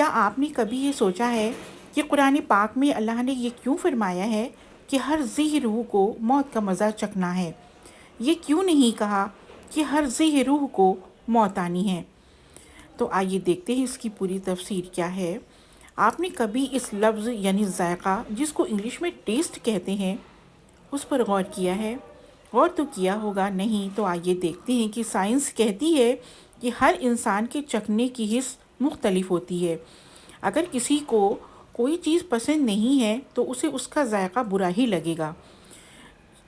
کیا آپ نے کبھی یہ سوچا ہے کہ قرآن پاک میں اللہ نے یہ کیوں فرمایا ہے کہ ہر ذی روح کو موت کا مزہ چکھنا ہے؟ یہ کیوں نہیں کہا کہ ہر ذی روح کو موت آنی ہے؟ تو آئیے دیکھتے ہیں اس کی پوری تفسیر کیا ہے۔ آپ نے کبھی اس لفظ یعنی ذائقہ، جس کو انگلش میں ٹیسٹ کہتے ہیں، اس پر غور کیا ہے؟ غور تو کیا ہوگا نہیں، تو آئیے دیکھتے ہیں کہ سائنس کہتی ہے کہ ہر انسان کے چکھنے کی حس مختلف ہوتی ہے۔ اگر کسی کو کوئی چیز پسند نہیں ہے تو اسے اس کا ذائقہ برا ہی لگے گا۔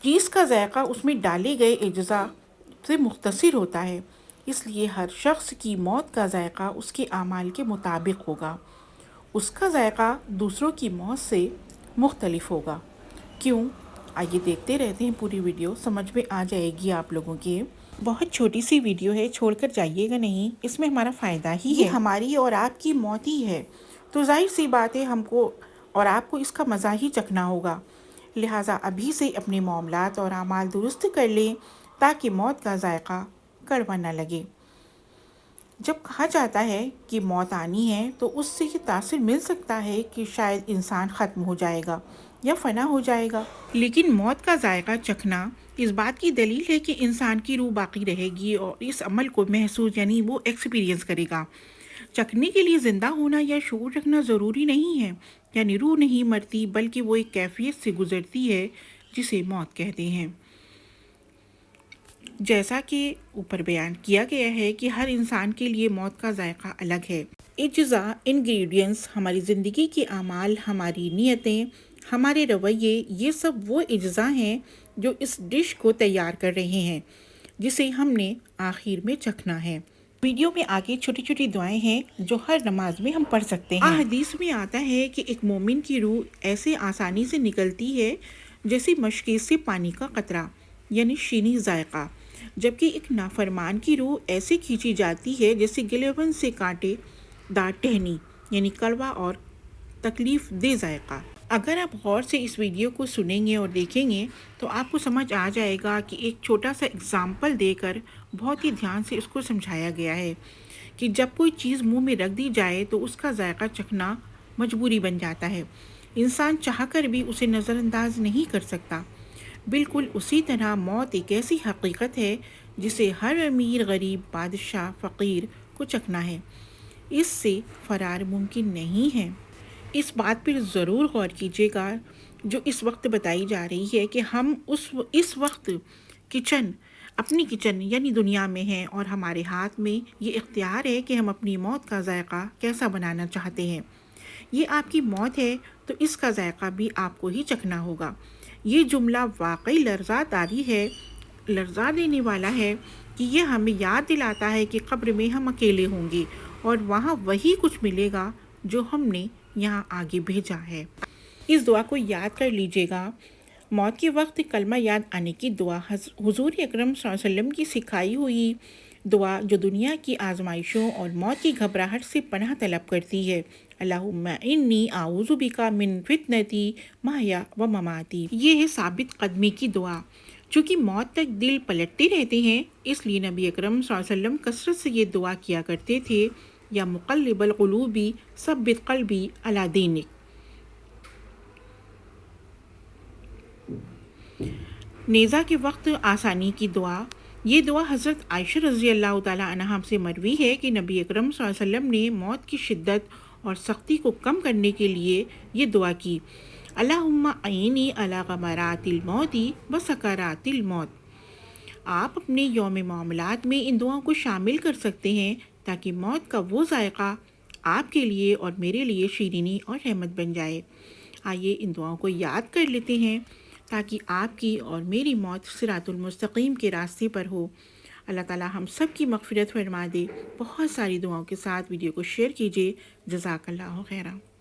چیز کا ذائقہ اس میں ڈالے گئے اجزاء سے مختصر ہوتا ہے، اس لیے ہر شخص کی موت کا ذائقہ اس کے اعمال کے مطابق ہوگا۔ اس کا ذائقہ دوسروں کی موت سے مختلف ہوگا۔ کیوں؟ آئیے دیکھتے رہتے ہیں، پوری ویڈیو سمجھ میں آ جائے گی آپ لوگوں کے۔ بہت چھوٹی سی ویڈیو ہے، چھوڑ کر جائیے گا نہیں، اس میں ہمارا فائدہ ہی ہے، یہ ہماری اور آپ کی موت ہی ہے، تو ظاہر سی بات ہے ہم کو اور آپ کو اس کا مزہ ہی چکھنا ہوگا۔ لہٰذا ابھی سے اپنے معاملات اور اعمال درست کر لیں تاکہ موت کا ذائقہ کڑوا نہ لگے۔ جب کہا جاتا ہے کہ موت آنی ہے تو اس سے یہ تاثر مل سکتا ہے کہ شاید انسان ختم ہو جائے گا یا فنا ہو جائے گا، لیکن موت کا ذائقہ چکھنا اس بات کی دلیل ہے کہ انسان کی روح باقی رہے گی اور اس عمل کو محسوس یعنی وہ ایکسپیرینس کرے گا۔ چکھنے کے لیے زندہ ہونا یا شعور رکھنا ضروری نہیں ہے، یعنی روح نہیں مرتی بلکہ وہ ایک کیفیت سے گزرتی ہے جسے موت کہتے ہیں۔ جیسا کہ اوپر بیان کیا گیا ہے کہ ہر انسان کے لیے موت کا ذائقہ الگ ہے۔ اجزاء، انگریڈینٹس، ہماری زندگی کے اعمال، ہماری نیتیں، ہمارے رویے، یہ سب وہ اجزاء ہیں جو اس ڈش کو تیار کر رہے ہیں جسے ہم نے آخر میں چکھنا ہے۔ ویڈیو میں آگے چھوٹی چھوٹی دعائیں ہیں جو ہر نماز میں ہم پڑھ سکتے ہیں۔ احادیث میں آتا ہے کہ ایک مومن کی روح ایسے آسانی سے نکلتی ہے جیسے مشکے سے پانی کا قطرہ، یعنی شیریں ذائقہ، جبکہ ایک نافرمان کی روح ایسے کھینچی جاتی ہے جیسے گلیون سے کانٹے دار ٹہنی، یعنی کڑوا اور تکلیف دہ ذائقہ۔ اگر آپ غور سے اس ویڈیو کو سنیں گے اور دیکھیں گے تو آپ کو سمجھ آ جائے گا کہ ایک چھوٹا سا اگزامپل دے کر بہت ہی دھیان سے اس کو سمجھایا گیا ہے کہ جب کوئی چیز منہ میں رکھ دی جائے تو اس کا ذائقہ چکھنا مجبوری بن جاتا ہے، انسان چاہ کر بھی اسے نظر انداز نہیں کر سکتا۔ بالکل اسی طرح موت ایک ایسی حقیقت ہے جسے ہر امیر، غریب، بادشاہ، فقیر کو چکھنا ہے، اس سے فرار ممکن نہیں ہے۔ اس بات پر ضرور غور کیجیے گا جو اس وقت بتائی جا رہی ہے کہ ہم اس وقت اپنی کچن یعنی دنیا میں ہیں اور ہمارے ہاتھ میں یہ اختیار ہے کہ ہم اپنی موت کا ذائقہ کیسا بنانا چاہتے ہیں۔ یہ آپ کی موت ہے تو اس کا ذائقہ بھی آپ کو ہی چکھنا ہوگا۔ یہ جملہ واقعی لرزا دینے والا ہے کہ یہ ہمیں یاد دلاتا ہے کہ قبر میں ہم اکیلے ہوں گے اور وہاں وہی کچھ ملے گا جو ہم نے یہاں آگے بھیجا ہے۔ اس دعا کو یاد کر لیجیے گا۔ موت کے وقت کلمہ یاد آنے کی دعا حضور اکرم صلی اللہ علیہ وسلم کی سکھائی ہوئی دعا جو دنیا کی آزمائشوں اور موت کی گھبراہٹ سے پناہ طلب کرتی ہے۔ اللہم انی اعوذ بک من فتنۃ محیا و مماتی۔ یہ ہے ثابت قدمی کی دعا۔ چونکہ موت تک دل پلٹتے رہتے ہیں اس لیے نبی اکرم صلی اللہ علیہ وسلم کثرت سے یہ دعا کیا کرتے تھے، یا مقلب القلوب ثبت قلبی علی دینک۔ نیزہ کے وقت آسانی کی دعا۔ یہ دعا حضرت عائشہ رضی اللہ تعالیٰ عنہا سے مروی ہے کہ نبی اکرم صلی اللہ علیہ وسلم نے موت کی شدت اور سختی کو کم کرنے کے لیے یہ دعا کی، اللہم اعنی علی غمرات الموت و سکرات الموت۔ آپ اپنے یوم معاملات میں ان دعاؤں کو شامل کر سکتے ہیں تاکہ موت کا وہ ذائقہ آپ کے لیے اور میرے لیے شیرینی اور رحمت بن جائے۔ آئیے ان دعاؤں کو یاد کر لیتے ہیں تاکہ آپ کی اور میری موت صراط المستقیم کے راستے پر ہو۔ اللہ تعالیٰ ہم سب کی مغفرت فرما دے۔ بہت ساری دعاؤں کے ساتھ ویڈیو کو شیئر کیجیے۔ جزاک اللہ خیرہ۔